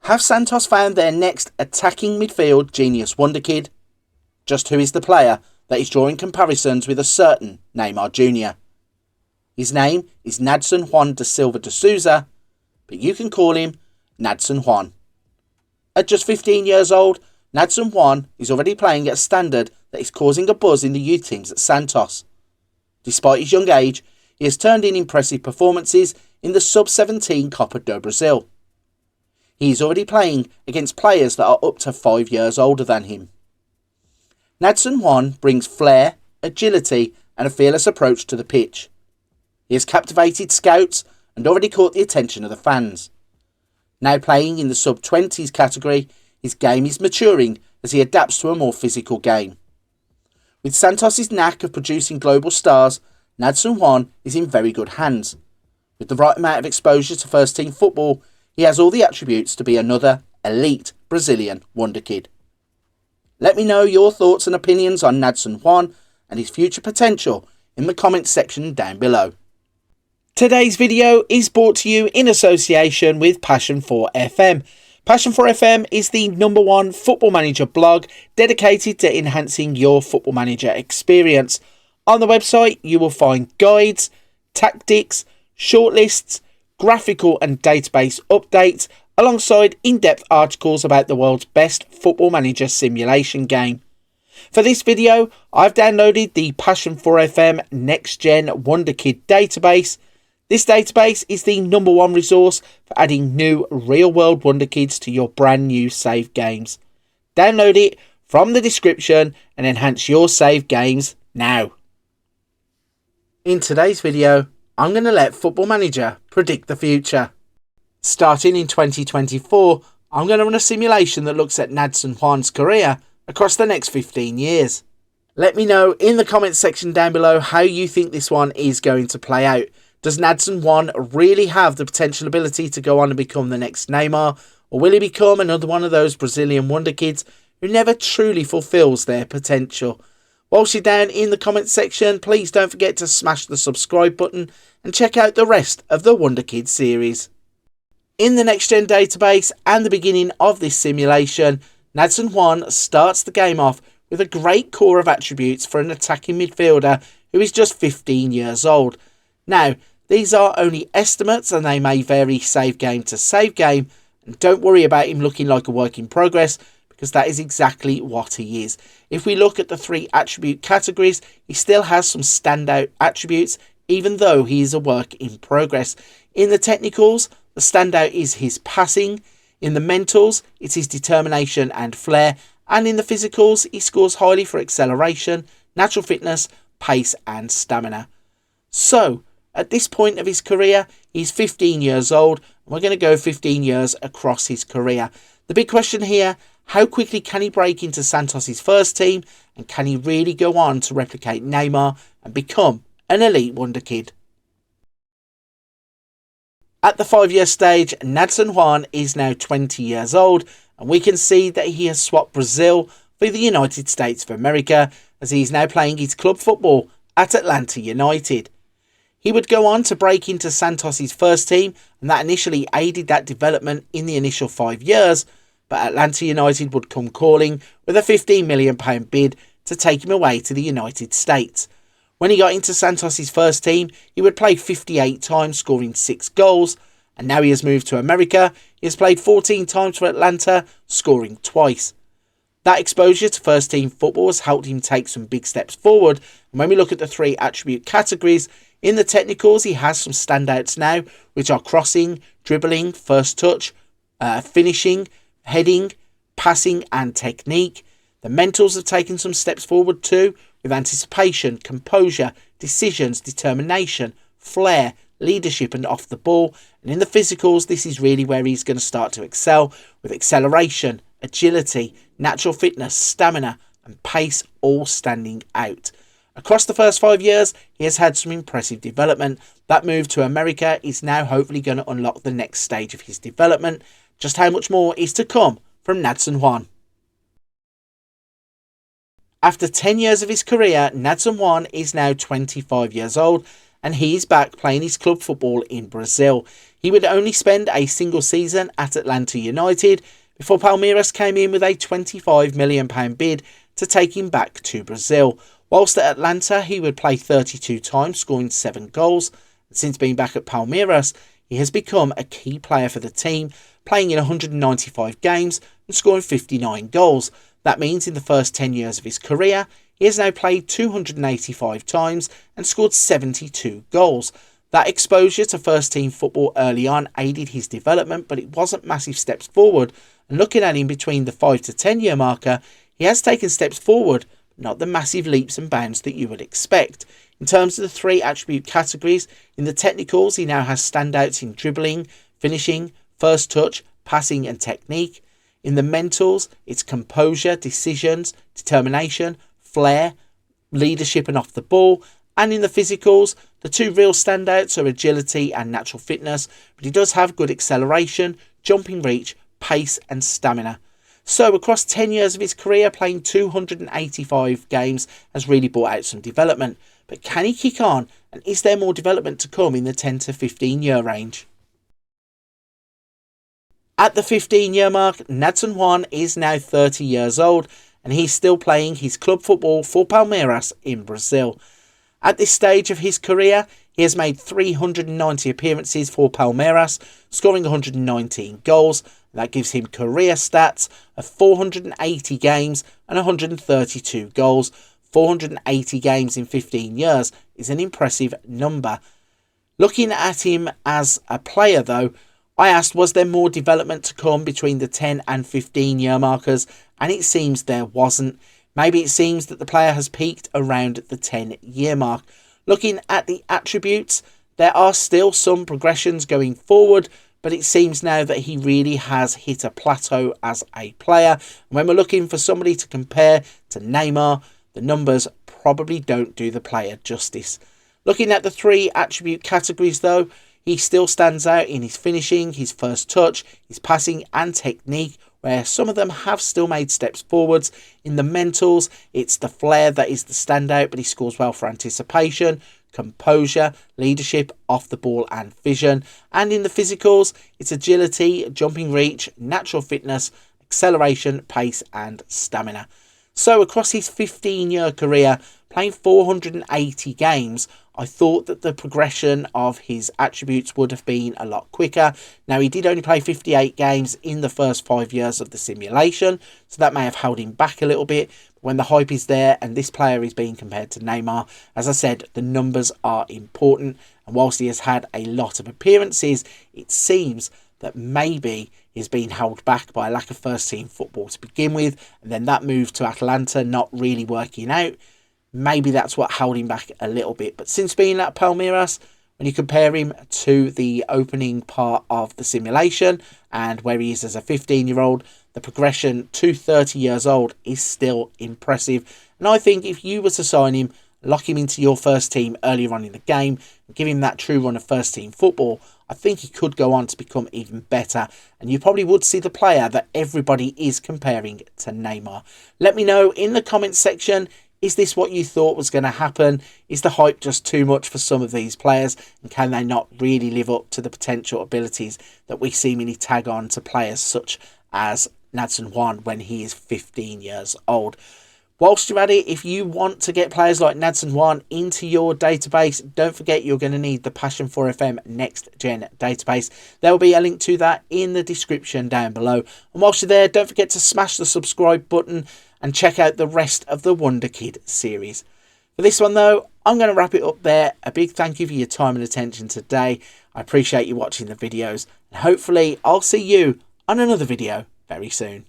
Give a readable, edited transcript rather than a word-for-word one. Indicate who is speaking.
Speaker 1: Have Santos found their next attacking midfield genius wonderkid? Just who is the player that is drawing comparisons with a certain Neymar Jr.? His name is Nadson Juan da Silva de Souza, but you can call him Nadson Juan. At just 15 years old, Nadson Juan is already playing at a standard that is causing a buzz in the youth teams at Santos. Despite his young age, he has turned in impressive performances in the Sub-17 Copa do Brasil. He is already playing against players that are up to 5 years older than him. Nadson Juan brings flair, agility and a fearless approach to the pitch. He has captivated scouts and already caught the attention of the fans. Now playing in the Sub-20s category, his game is maturing as he adapts to a more physical game. With Santos' knack of producing global stars, Nadson Juan is in very good hands. With the right amount of exposure to first-team football, he has all the attributes to be another elite Brazilian Wonderkid. Let me know your thoughts and opinions on Nadson Juan and his future potential in the comments section down below. Today's video is brought to you in association with Passion4FM. Passion4FM is the #1 football manager blog dedicated to enhancing your football manager experience. On the website, you will find guides, tactics, shortlists, graphical and database updates, alongside in-depth articles about the world's best football manager simulation game. For this video, I've downloaded the Passion4FM Nextgen Wonderkid database. This database is the #1 resource for adding new real-world Wonderkids to your brand new save games. Download it from the description and enhance your save games now. In today's video, I'm going to let Football Manager predict the future. Starting in 2024, I'm going to run a simulation that looks at Nadson Juan's career across the next 15 years. Let me know in the comments section down below how you think this one is going to play out. Does Nadson Juan really have the potential ability to go on and become the next Neymar, or will he become another one of those Brazilian Wonderkids who never truly fulfills their potential? Whilst you're down in the comments section, please don't forget to smash the subscribe button and check out the rest of the Wonderkid series. In the Next Gen database and the beginning of this simulation, Nadson Juan starts the game off with a great core of attributes for an attacking midfielder who is just 15 years old. Now, these are only estimates and they may vary save game to save game, and don't worry about him looking like a work in progress, because that is exactly what he is. If we look at the 3 attribute categories, he still has some standout attributes, even though he is a work in progress. In the technicals, the standout is his passing. In the mentals, it's his determination and flair. And in the physicals, he scores highly for acceleration, natural fitness, pace and stamina. So, at this point of his career, he's 15 years old, and we're going to go 15 years across his career. The big question here, how quickly can he break into Santos' first team, and can he really go on to replicate Neymar and become an elite Wonderkid? At the 5-year stage, Nadson Juan is now 20 years old, and we can see that he has swapped Brazil for the United States of America, as he is now playing his club football at Atlanta United. He would go on to break into Santos' first team, and that initially aided that development in the initial 5 years, but Atlanta United would come calling with a £15 million bid to take him away to the United States. When he got into Santos' first team, he would play 58 times, scoring 6 goals, and now he has moved to America. He has played 14 times for Atlanta, scoring twice. That exposure to first team football has helped him take some big steps forward, and when we look at the 3 attribute categories, in the technicals he has some standouts now, which are crossing, dribbling, first touch, finishing, heading, passing and technique. The mentals have taken some steps forward too, with anticipation, composure, decisions, determination, flair, leadership and off the ball. And in the physicals, this is really where he's going to start to excel, with acceleration, agility, natural fitness, stamina and pace all standing out. Across the first 5 years, he has had some impressive development. That move to America is now hopefully going to unlock the next stage of his development. Just how much more is to come from Nadson Juan? After 10 years of his career, Nadson Juan is now 25 years old, and he is back playing his club football in Brazil. He would only spend a single season at Atlanta United before Palmeiras came in with a £25 million bid to take him back to Brazil. Whilst at Atlanta, he would play 32 times, scoring 7 goals. Since being back at Palmeiras, he has become a key player for the team, playing in 195 games and scoring 59 goals. That means in the first 10 years of his career, he has now played 285 times and scored 72 goals. That exposure to first-team football early on aided his development, but it wasn't massive steps forward. And looking at him between the 5 to 10 year marker, he has taken steps forward, but not the massive leaps and bounds that you would expect. In terms of the 3 attribute categories, in the technicals, he now has standouts in dribbling, finishing, first touch, passing and technique. In the mentals, it's composure, decisions, determination, flair, leadership and off the ball. And in the physicals, the 2 real standouts are agility and natural fitness, but he does have good acceleration, jumping reach, pace and stamina. So across 10 years of his career, playing 285 games has really brought out some development. But can he kick on, and is there more development to come in the 10 to 15 year range? At the 15-year mark, Nadson Juan is now 30 years old and he's still playing his club football for Palmeiras in Brazil. At this stage of his career, he has made 390 appearances for Palmeiras, scoring 119 goals. That gives him career stats of 480 games and 132 goals. 480 games in 15 years is an impressive number. Looking at him as a player though, I asked, was there more development to come between the 10 and 15 year markers? And it seems there wasn't. Maybe it seems that the player has peaked around the 10 year mark. Looking at the attributes, there are still some progressions going forward, but it seems now that he really has hit a plateau as a player. And when we're looking for somebody to compare to Neymar, the numbers probably don't do the player justice. Looking at the 3 attribute categories though, he still stands out in his finishing, his first touch, his passing and technique, where some of them have still made steps forwards. In the mentals, it's the flair that is the standout, but he scores well for anticipation, composure, leadership, off the ball and vision. And in the physicals, it's agility, jumping reach, natural fitness, acceleration, pace and stamina. So across his 15-year career, playing 480 games, I thought that the progression of his attributes would have been a lot quicker. Now, he did only play 58 games in the first 5 years of the simulation, so that may have held him back a little bit. But when the hype is there and this player is being compared to Neymar, as I said, the numbers are important. And whilst he has had a lot of appearances, it seems that maybe he's been held back by a lack of first-team football to begin with, and then that move to Atlanta not really working out. Maybe that's what held him back a little bit. But since being at Palmeiras, when you compare him to the opening part of the simulation and where he is as a 15-year-old, the progression to 30 years old is still impressive. And I think if you were to sign him, lock him into your first team earlier on in the game, and give him that true run of first-team football, I think he could go on to become even better. And you probably would see the player that everybody is comparing to Neymar. Let me know in the comments section, is this what you thought was going to happen? Is the hype just too much for some of these players? And can they not really live up to the potential abilities that we seemingly tag on to players such as Nadson Juan when he is 15 years old? Whilst you're at it, if you want to get players like Nadson Juan into your database, don't forget you're going to need the Passion4FM Nextgen database. There will be a link to that in the description down below. And whilst you're there, don't forget to smash the subscribe button and check out the rest of the Wonderkid series. For this one though, I'm going to wrap it up there. A big thank you for your time and attention today. I appreciate you watching the videos, and hopefully I'll see you on another video very soon.